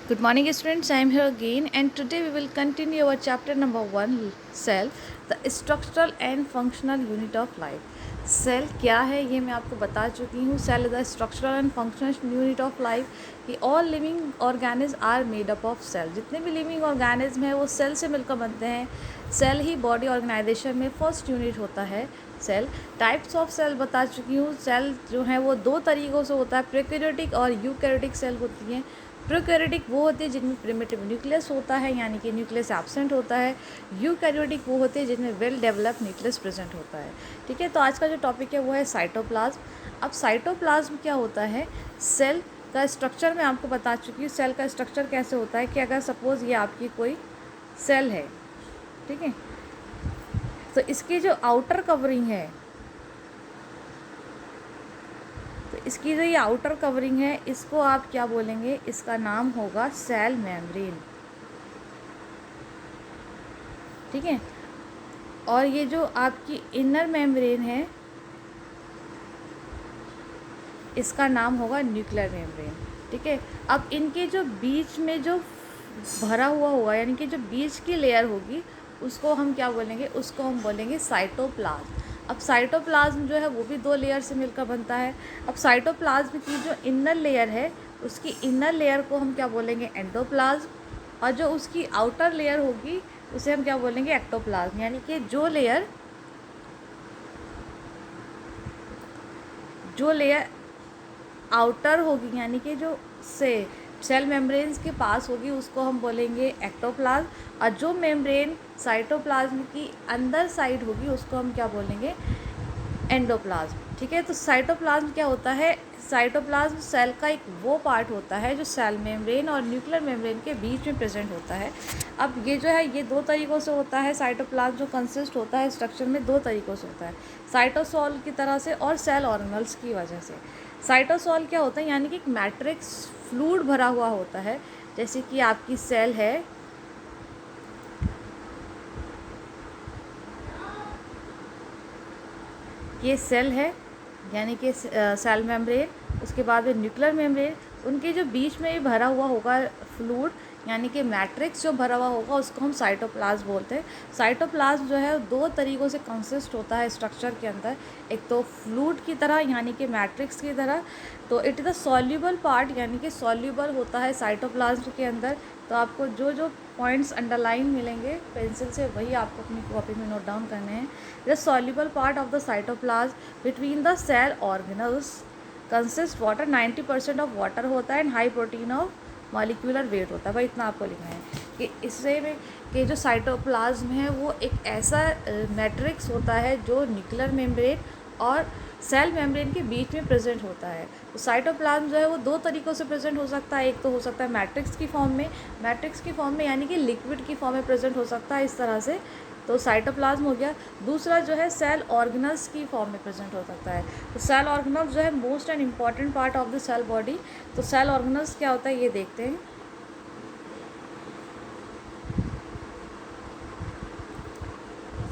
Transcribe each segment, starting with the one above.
Good morning, students. I am here again, and today we will continue our chapter number 1, cell, the structural and functional unit of life. Cell क्या है ये मैं आपको बता चुकी हूँ. Cell is the structural and functional unit of life. कि all living organism are made up of cell. जितने भी लिविंग ऑर्गेनिज्म हैं वो सेल से मिलकर बनते हैं. सेल ही बॉडी ऑर्गेनाइजेशन में फर्स्ट यूनिट होता है. सेल टाइप्स ऑफ सेल बता चुकी हूँ. सेल जो है वो दो तरीक़ों से होता है. प्रोकैरियोटिक और यूकैरियोटिक सेल होती हैं. प्रोकैरियोटिक वो होती है जिनमें प्रिमिटिव न्यूक्लियस होता है, यानी कि न्यूक्लियस एब्सेंट होता है. यूकैरियोटिक वो होते हैं जिनमें वेल डेवलप्ड न्यूक्लियस प्रेजेंट होता है. ठीक है, तो आज का जो टॉपिक है वो है साइटोप्लाज्म. अब साइटोप्लाज्म क्या होता है? सेल का स्ट्रक्चर मैं आपको बता चुकी हूँ. सेल का स्ट्रक्चर कैसे होता है कि अगर सपोज़ ये आपकी कोई सेल है, ठीक है, तो इसकी जो आउटर कवरिंग है, तो इसकी जो ये आउटर कवरिंग है इसको आप क्या बोलेंगे? इसका नाम होगा सेल मेम्ब्रेन. ठीक है, और ये जो आपकी इनर मेम्ब्रेन है इसका नाम होगा न्यूक्लियर मेम्ब्रेन. ठीक है, अब इनके जो बीच में जो भरा हुआ होगा, यानी कि जो बीच की लेयर होगी, उसको हम क्या बोलेंगे? उसको हम बोलेंगे साइटोप्लाज्म. अब साइटोप्लाज्म जो है वो भी दो लेयर से मिलकर बनता है. अब साइटोप्लाज्म की जो इनर लेयर है उसकी इनर लेयर को हम क्या बोलेंगे? एंडोप्लाज्म. और जो उसकी आउटर लेयर होगी उसे हम क्या बोलेंगे? एक्टोप्लाज्म. यानी कि जो लेयर आउटर होगी, यानी कि जो से सेल मेम्ब्रेन्स के पास होगी, उसको हम बोलेंगे एक्टोप्लाज्म. और जो मेम्ब्रेन साइटोप्लाज्म की अंदर साइड होगी उसको हम क्या बोलेंगे? एंडोप्लाज्म. ठीक है, तो साइटोप्लाज्म क्या होता है? साइटोप्लाज्म सेल का एक वो पार्ट होता है जो सेल मेम्ब्रेन और न्यूक्लियर मेम्ब्रेन के बीच में प्रेजेंट होता है. अब ये जो है ये दो तरीक़ों से होता है. साइटोप्लाज्म जो कंसिस्ट होता है स्ट्रक्चर में दो तरीक़ों से होता है. साइटोसोल की तरह से और सेल ऑर्गेनल्स की वजह से. साइटोसोल क्या होता है? यानी कि एक मैट्रिक्स फ्लूइड भरा हुआ होता है. जैसे कि आपकी सेल है, ये सेल है, यानी कि सेल मेम्ब्रेन, उसके बाद में न्यूक्लियर मेम्ब्रेन, उनके जो बीच में ही भरा हुआ होगा फ्लूइड, यानी कि मैट्रिक्स जो भरा हुआ होगा उसको हम साइटोप्लाज्म बोलते हैं. साइटोप्लाज्म जो है दो तरीक़ों से कंसिस्ट होता है स्ट्रक्चर के अंदर. एक तो फ्लूइड की तरह, यानी कि मैट्रिक्स की तरह. तो it is the soluble part, यानी कि सॉल्यूबल होता है साइटोप्लाज्म के अंदर. तो आपको जो जो पॉइंट्स अंडरलाइन मिलेंगे पेंसिल से वही आपको अपनी कॉपी में नोट डाउन करने हैं. The soluble part of the cytoplasm between the cell organelles consist water. 90% of water होता है and high protein of molecular weight होता है. भाई इतना आपको लिखना है कि इससे में कि जो साइटोप्लाज्म है वो एक ऐसा मैट्रिक्स होता है जो न्यूक्लियर मेम्ब्रेन और सेल मेम्ब्रेन के बीच में प्रेजेंट होता है. तो साइटोप्लाज्म जो है वो दो तरीक़ों से प्रेजेंट हो सकता है. एक तो हो सकता है मैट्रिक्स की फॉर्म में, यानी कि लिक्विड की फॉर्म में प्रेजेंट हो सकता है इस तरह से. तो साइटोप्लाज्म हो गया. दूसरा जो है सेल ऑर्गेनल्स की फॉर्म में प्रेजेंट हो सकता है. तो सेल ऑर्गेनल्स जो है most and important part of the cell body. तो सेल ऑर्गेनल्स क्या होता है ये देखते हैं.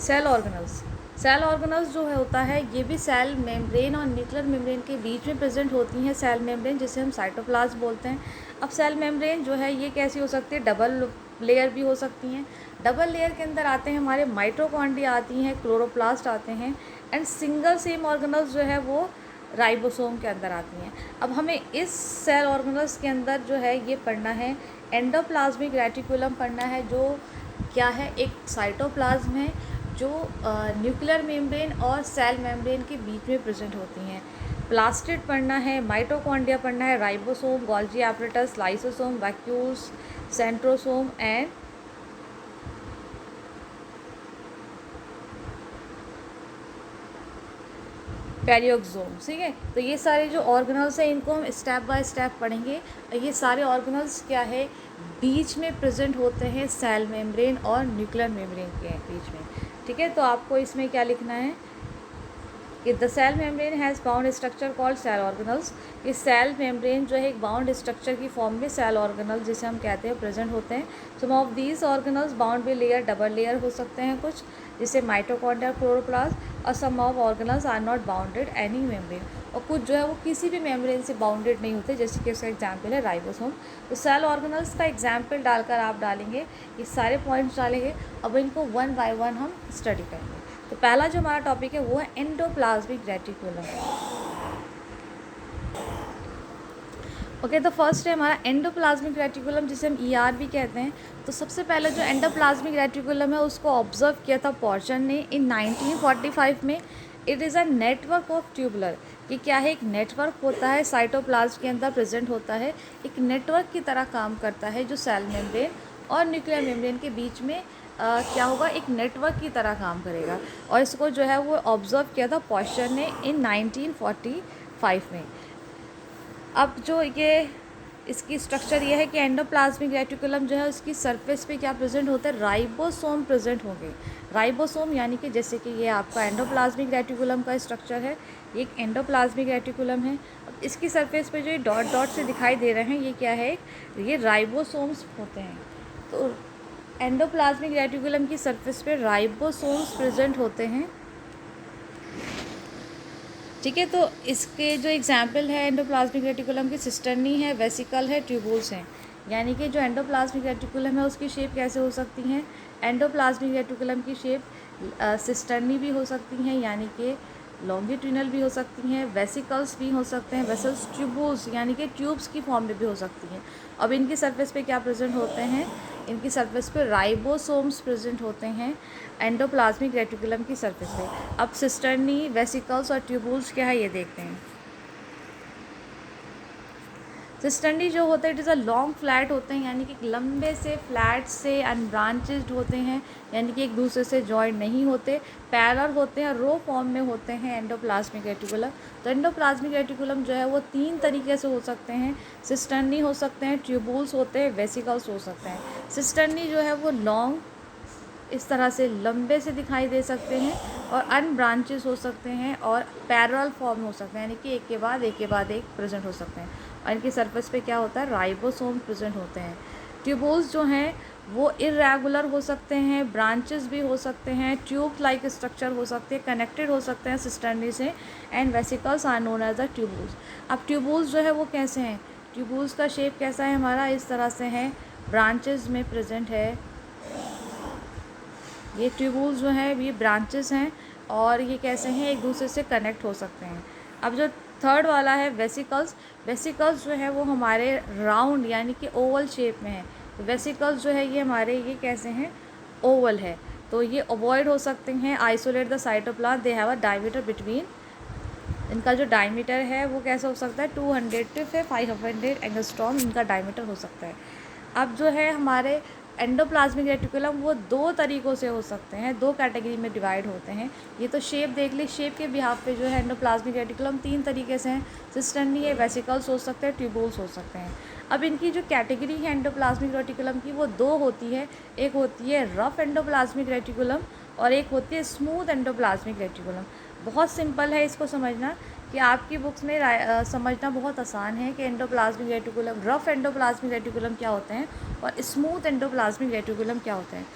सेल ऑर्गेनल्स जो है होता है ये भी सेल मेम्ब्रेन और न्यूक्लियर मेम्ब्रेन के बीच में प्रेजेंट होती हैं. सेल मेम्ब्रेन जिसे हम साइटोप्लाज्म बोलते हैं. अब सेल मेम्ब्रेन जो है ये कैसी हो सकती है? डबल लेयर भी हो सकती हैं. डबल लेयर के अंदर आते हैं हमारे माइटोकॉन्ड्रिया आती हैं, क्लोरोप्लास्ट आते हैं, एंड सिंगल सेम ऑर्गेनल्स जो है वो राइबोसोम के अंदर आती हैं. अब हमें इस सेल ऑर्गेनल्स के अंदर जो है ये पढ़ना है एंडोप्लाज्मिक रेटिकुलम पढ़ना है, जो क्या है? एक साइटोप्लाज्म है जो न्यूक्लियर मेम्ब्रेन और सेल मेम्ब्रेन के बीच में प्रेजेंट होती हैं. प्लास्टिड पढ़ना है, माइटोकॉन्ड्रिया पढ़ना है, ribosome, Golgi apparatus, lysosome, vacuoles, centrosome and peroxisome. ठीक है, तो ये सारे जो ऑर्गेनल्स हैं इनको हम स्टेप बाय स्टेप पढ़ेंगे. ये सारे ऑर्गेनल्स क्या है? बीच में प्रेजेंट होते हैं सेल मेम्ब्रेन और न्यूक्लियर मेम्ब्रेन के बीच में. ठीक है, तो आपको इसमें क्या लिखना है कि the cell membrane has bound structure called cell organelles. ये सेल मेम्ब्रेन जो है एक बाउंड स्ट्रक्चर की फॉर्म में सेल ऑर्गेनल जिसे हम कहते हैं प्रेजेंट होते हैं. Some of these organelles bound bilayer, double layer हो सकते हैं कुछ, जैसे माइटोकॉन्ड्रिया, क्लोरोप्लास्ट. और some of organelles are not bounded any membrane. और कुछ जो है वो किसी भी मेम्ब्रेन से बाउंडेड नहीं होते, जैसे कि उसका एग्जाम्पल है राइबोसोम। तो सेल ऑर्गेनल्स का एग्जाम्पल डालकर आप डालेंगे, ये सारे पॉइंट्स डालेंगे। अब इनको वन बाय वन हम स्टडी करेंगे। तो पहला जो हमारा टॉपिक है वो है एंडोप्लाज्मिक रेटिकुलम। ओके, तो फर्स्ट है हमारा एंडोप्लाज्मिक रेटिकुलम, जिसे हम ER भी कहते हैं। तो सबसे पहले जो एंडोप्लाज्मिक रेटिकुलम है उसको ऑब्जर्व किया था पॉर्शन ने इन 1945 में। It is a network of tubular. ये क्या है, एक नेटवर्क होता है, साइटोप्लाज्म के अंदर प्रेजेंट होता है, एक नेटवर्क की तरह काम करता है, जो सेल मेम्ब्रेन और न्यूक्लियर मेम्ब्रेन के बीच में क्या होगा, एक नेटवर्क की तरह काम करेगा। और इसको जो है वो ऑब्जर्व किया था पॉर्शन ने इन 1945 में। अब जो ये इसकी स्ट्रक्चर ये है कि एंडोप्लाज्मिक रेटिकुलम जो है उसकी सरफेस पे क्या प्रेजेंट होता है, राइबोसोम प्रेजेंट होंगे। राइबोसोम यानी कि जैसे कि ये आपका एंडोप्लाज्मिक रेटिकुलम का स्ट्रक्चर है, ये एक एंडोप्लाज्मिक रेटिकुलम है। अब इसकी सरफेस पे जो ये डॉट डॉट से दिखाई दे रहे हैं, ये क्या है, ये राइबोसोम्स होते हैं। तो एंडोप्लाज्मिक रेटिकुलम की सरफेस पे राइबोसोम्स प्रेजेंट होते हैं, ठीक है। तो इसके जो एग्जाम्पल है एंडोप्लाज्मिक रेटिकुलम की, सिस्टर्नी है, वेसिकल है, ट्यूबुल्स हैं। यानी कि जो एंडोप्लाज्मिक रेटिकुलम है उसकी शेप कैसे हो सकती हैं, एंडोप्लाज्मिक रेटिकुलम की शेप सिस्टर्नी भी हो सकती हैं, यानी कि लॉन्गिट्यूनल भी हो सकती हैं, वेसिकल्स भी हो सकते हैं, वेसल्स, ट्यूबुल्स यानी कि ट्यूब्स की फॉर्म में भी हो सकती हैं। अब इनकी सरफेस पे क्या प्रेजेंट होते हैं, इनकी सरफेस पे राइबोसोम्स प्रेजेंट होते हैं एंडोप्लाज्मिक रेटिकुलम की सरफेस पे। अब सिस्टर्नी, वेसिकल्स और ट्यूबुल्स क्या है ये देखते हैं। सिस्टर्नी जो होता है it is a long flat होते हैं, यानी कि लंबे से फ्लैट से अनब्रांचेड होते हैं, यानी कि एक दूसरे से जॉइंट नहीं होते, पैरेलल होते हैं, रो फॉर्म में होते हैं एंडोप्लाज्मिक रेटिकुलम। तो एंडोप्लाज्मिक रेटिकुलम जो है वो 3 तरीके से हो सकते हैं, सिस्टर्नी हो सकते हैं, ट्यूबुल्स होते हैं, वेसिकल्स हो सकते हैं। सिस्टर्नी जो है वो लॉन्ग इस तरह से लंबे से दिखाई दे सकते हैं, और अनब्रांचेस हो सकते हैं, और पैरेलल फॉर्म हो सकते हैं, यानी कि एक के बाद एक प्रेजेंट हो सकते हैं। और इनकी सरफेस पे क्या होता है, राइबोसोम प्रेजेंट होते हैं। ट्यूबुल्स जो हैं वो इरेगुलर हो सकते हैं, ब्रांचेस भी हो सकते हैं, ट्यूब लाइक स्ट्रक्चर हो सकते हैं, कनेक्टेड हो सकते हैं सिस्टर्नी से। And vesicles are known as the tubules. अब ट्यूबुल्स जो है वो कैसे हैं, ट्यूबुल्स का शेप कैसा है हमारा, इस तरह से है, ब्रांचेस में प्रेजेंट है। ये ट्यूबुल्स जो हैं ये ब्रांचेस हैं, और ये कैसे हैं, एक दूसरे से कनेक्ट हो सकते हैं। अब जो थर्ड वाला है वेसिकल्स, वेसिकल्स जो है वो हमारे राउंड यानी कि ओवल शेप में है। तो वेसिकल्स जो है ये हमारे ये कैसे हैं, ओवल है। तो ये अवॉइड हो सकते हैं, isolate the cytoplasm, they have a diameter between, इनका जो डायमीटर है वो कैसा हो सकता है, 200 से 500 एंगस्ट्रॉम इनका डायमीटर हो सकता है। अब जो है हमारे एंडोप्लाज्मिक रेटिकुलम वो 2 तरीक़ों से हो सकते हैं, 2 कैटेगरी में डिवाइड होते हैं। ये तो शेप देख ली, शेप के बिहाफ पे जो है एंडोप्लाज्मिक रेटिकुलम 3 तरीके से हैं, सिस्टर्नी है, वेसिकल्स हो सकते हैं, ट्यूबुल्स हो सकते हैं। अब इनकी जो कैटेगरी है एंडोप्लाज्मिक रेटिकुलम की वो 2 होती है, एक होती है रफ एंडोप्लाज्मिक रेटिकुलम और एक होती है स्मूथ एंडोप्लाज्मिक रेटिकुलम। बहुत सिंपल है इसको समझना, कि आपकी बुक्स में समझना बहुत आसान है कि endoplasmic reticulum, rough endoplasmic reticulum क्या होते हैं और स्मूथ एंडोप्लाज्मिक रेटिकुलम क्या होते हैं।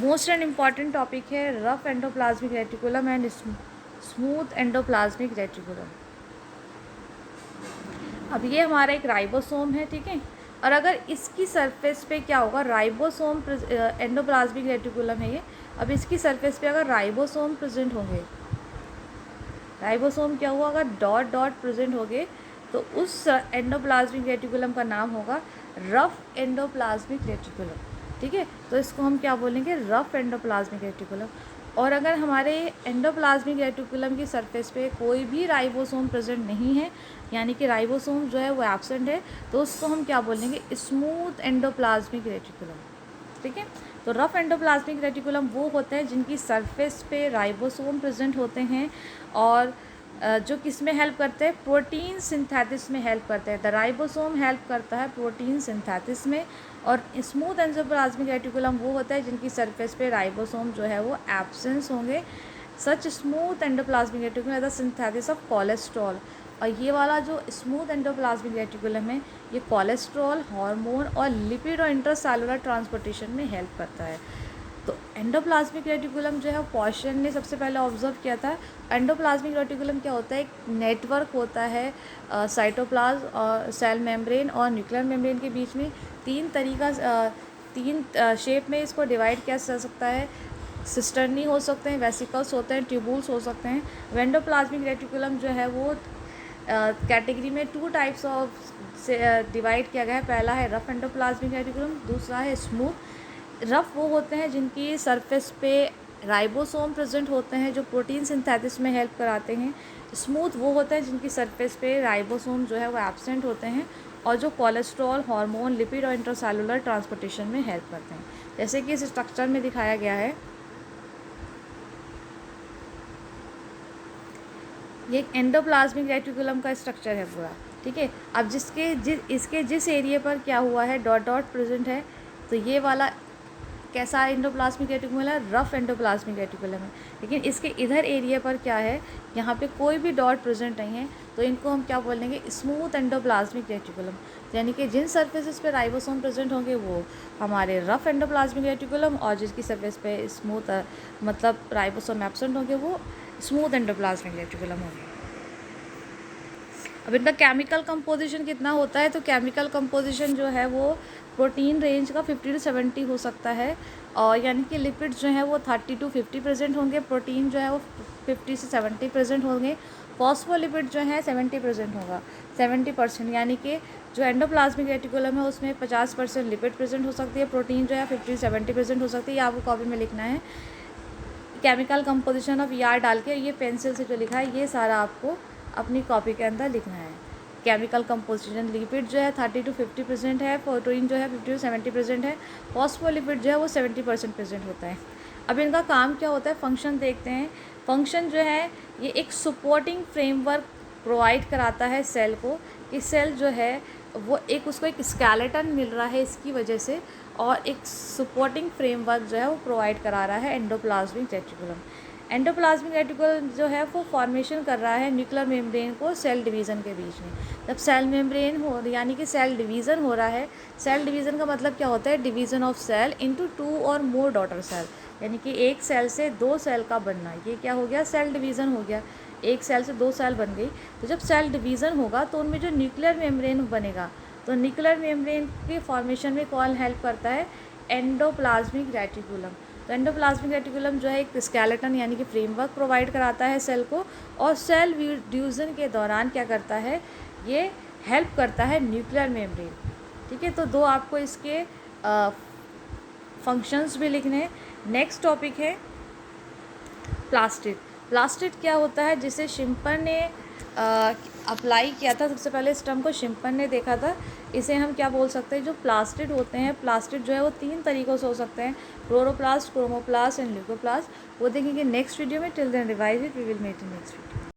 मोस्ट एंड इम्पॉर्टेंट टॉपिक है rough endoplasmic reticulum and smooth endoplasmic reticulum. अब ये हमारा एक राइबोसोम है, ठीक है। और अगर इसकी सरफेस पे क्या होगा, राइबोसोम एंडोप्लाज्मिक रेटिकुलम है ये। अब इसकी सरफेस पे अगर राइबोसोम प्रेजेंट होंगे, राइबोसोम क्या हुआ, अगर डॉट डॉट प्रेजेंट हो गए तो उस एंडोप्लाज्मिक रेटिकुलम का नाम होगा रफ एंडोप्लाज्मिक रेटिकुलम, ठीक है। तो इसको हम क्या बोलेंगे, रफ एंडोप्लाज्मिक रेटिकुलम। और अगर हमारे एंडोप्लाज्मिक रेटिकुलम की सरफेस पे कोई भी राइबोसोम प्रेजेंट नहीं है, यानी कि राइबोसोम जो है वो एब्सेंट है, तो उसको हम क्या बोलेंगे, स्मूथ एंडोप्लाज्मिक रेटिकुलम, ठीक है। तो रफ एंडोप्लाज्मिक रेटिकुलम वो होते हैं जिनकी सरफेस पे राइबोसोम प्रेजेंट होते हैं, और जो किस में हेल्प करते हैं, प्रोटीन सिंथेसिस में हेल्प करते हैं। द राइबोसोम हेल्प करता है प्रोटीन सिंथेसिस में, और स्मूथ एंडोप्लाज्मिक रेटिकुलम वो होता है जिनकी सरफेस पे राइबोसोम जो है वो एब्सेंस होंगे। Such smooth endoplasmic reticulum as the synthesis of cholesterol. और ये वाला जो स्मूथ एंडोप्लाज्मिक रेटिकुलम है ये कोलेस्ट्रॉल, हार्मोन और लिपिड और इंट्रासेलुलर ट्रांसपोर्टेशन में हेल्प करता है। तो एंडोप्लाज्मिक रेटिकुलम जो है पॉशन ने सबसे पहले ऑब्जर्व किया था। एंडोप्लाज्मिक रेटिकुलम क्या होता है, एक नेटवर्क होता है साइटोप्लाज्म और सेल मेम्ब्रेन और न्यूक्लियर मेम्ब्रेन के बीच में। तीन शेप में इसको डिवाइड किया जा सकता है। सिस्टर्नी हो सकते हैं, वेसिकल्स होते हैं, ट्यूबुल्स हो सकते हैं। एंडोप्लाज्मिक रेटिकुलम जो है वो कैटेगरी में 2 टाइप्स ऑफ से डिवाइड किया गया है। पहला है रफ एंडोप्लाज्मिक रेटिकुलम, दूसरा है स्मूथ। रफ वो होते हैं जिनकी सरफेस पे राइबोसोम प्रेजेंट होते हैं जो प्रोटीन सिंथेसिस में हेल्प कराते हैं। स्मूथ वो होते हैं जिनकी सरफेस पे राइबोसोम जो है वो एब्सेंट होते हैं और जो कोलेस्ट्रॉल, हार्मोन, लिपिड और इंट्रासेलुलर ट्रांसपोर्टेशन में हेल्प करते हैं, जैसे कि इस स्ट्रक्चर में दिखाया गया है। ये एक एंडोप्लाज्मिक रेटिकुलम का स्ट्रक्चर है पूरा, ठीक है। अब इसके जिस एरिया पर क्या हुआ है, डॉट डॉट प्रेजेंट है, तो ये वाला कैसा एंडोप्लाज्मिक रेटिकुलम है, रफ एंडोप्लाज्मिक रेटिकुलम है। लेकिन इसके इधर एरिया पर क्या है, यहाँ पे कोई भी डॉट प्रेजेंट नहीं है, तो इनको हम क्या बोलेंगे, स्मूथ एंडोप्लाज्मिक रेटिकुलम। यानी कि जिन सर्फेसिस पे राइबोसोम प्रेजेंट होंगे वो हमारे रफ एंडोप्लाज्मिक रेटिकुलम, और जिसकी सर्फेस पे स्मूथ मतलब राइबोसोम एब्सेंट होंगे वो स्मूथ एंडोप्लाज्मिक रेटिकुलम होंगे। अब इनका केमिकल कंपोजिशन कितना होता है, तो केमिकल कंपोजिशन जो है वो प्रोटीन रेंज का 50 to 70 हो सकता है, और यानी कि लिपिड्स जो हैं वो 30 to 50% होंगे, प्रोटीन जो है वो 50 से 70% होंगे, फॉस्फोलिपिड जो है 70% होगा, 70%। यानी कि जो एंडोप्लाज्मिक रेटिकुलम है उसमें 50% लिपिड प्रेजेंट हो सकती है, प्रोटीन जो है 50 से 70% हो सकती है। ये आपको कॉपी में लिखना है, केमिकल कंपोजिशन ऑफ ER डाल के, ये पेंसिल से जो लिखा है ये सारा आपको अपनी कॉपी के अंदर लिखना है। केमिकल कंपोजिशन, लिपिड जो है 30 to 50% है, प्रोटीन जो है 50 to 70% है, फॉस्फोलिपिड जो है वो 70% प्रेजेंट होता है। अब इनका काम क्या होता है, फंक्शन देखते हैं। फंक्शन जो है ये एक सपोर्टिंग फ्रेमवर्क प्रोवाइड कराता है सेल को, कि सेल जो है वो उसको एक स्केलेटन मिल रहा है इसकी वजह से, और एक सपोर्टिंग फ्रेमवर्क जो है वो प्रोवाइड करा रहा है एंडोप्लाज्मिक रेटिकुलम। एंडोप्लाज्मिक रेटिकुलम जो है वो फॉर्मेशन कर रहा है न्यूक्लियर मेम्ब्रेन को सेल डिवीज़न के बीच में। जब सेल मेम्ब्रेन हो यानी कि सेल डिवीज़न हो रहा है, सेल डिवीज़न का मतलब क्या होता है, डिवीज़न ऑफ सेल इनटू 2 और मोर डॉटर सेल, यानी कि एक सेल से 2 सेल का बनना, ये क्या हो गया, सेल डिवीज़न हो गया। एक सेल से 2 सेल बन गई, तो जब सेल डिवीज़न होगा तो उनमें जो न्यूक्लियर मेम्ब्रेन बनेगा, तो न्यूक्लियर मेम्ब्रेन के फॉर्मेशन में कौन हेल्प करता है, एंडोप्लाज्मिक रेटिकुलम। तो एंडोप्लाज्मिक रेटिकुलम जो है एक स्केलेटन यानी कि फ्रेमवर्क प्रोवाइड कराता है सेल को, और सेल डिवीज़न के दौरान क्या करता है, ये हेल्प करता है न्यूक्लियर मेम्ब्रेन, ठीक है। तो 2 आपको इसके फंक्शंस भी लिखने। नेक्स्ट टॉपिक है प्लास्टिड। प्लास्टिड क्या होता है, जिसे शिम्पन ने अप्लाई किया था, सबसे पहले इस टर्म को शिम्पन ने देखा था। इसे हम क्या बोल सकते हैं, जो प्लास्टिड होते हैं, प्लास्टिड जो है वो 3 तरीक़ों से हो सकते हैं, क्लोरोप्लास्ट, क्रोमोप्लास्ट एंड ल्यूकोप्लास्ट। वो देखेंगे नेक्स्ट वीडियो में। Till then revise it, we will meet in next video.